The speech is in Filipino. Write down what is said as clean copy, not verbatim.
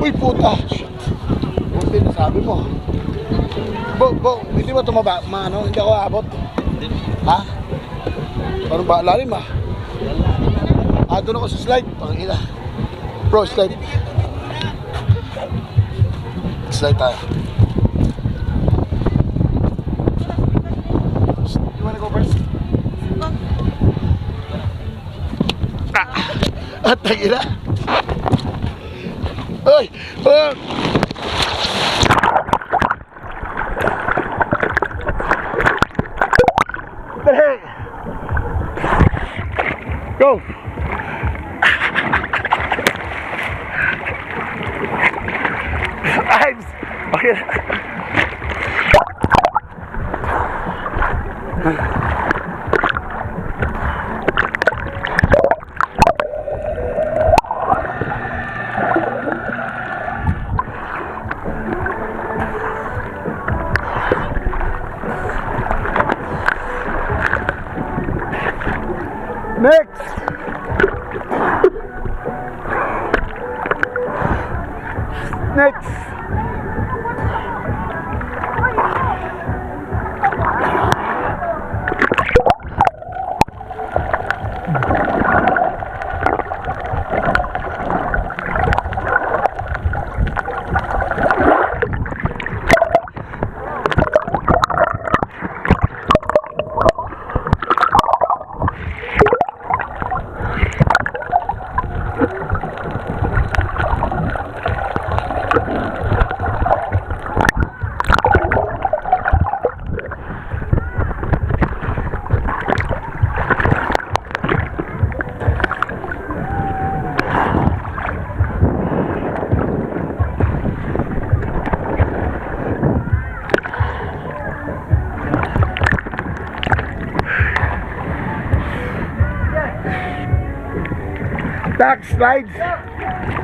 Uy, puta! Shit! Buti na sabi mo. Hindi ba tumaba? Hindi ako abot. Ha? Parang ba? Lalim ah. Doon ako sa slide. Pangina. Bro, slide. Slide tayo. You wanna go first? At tagina. Uy! Dali! Go! Ayos! Okay. Next! Next! Back slides.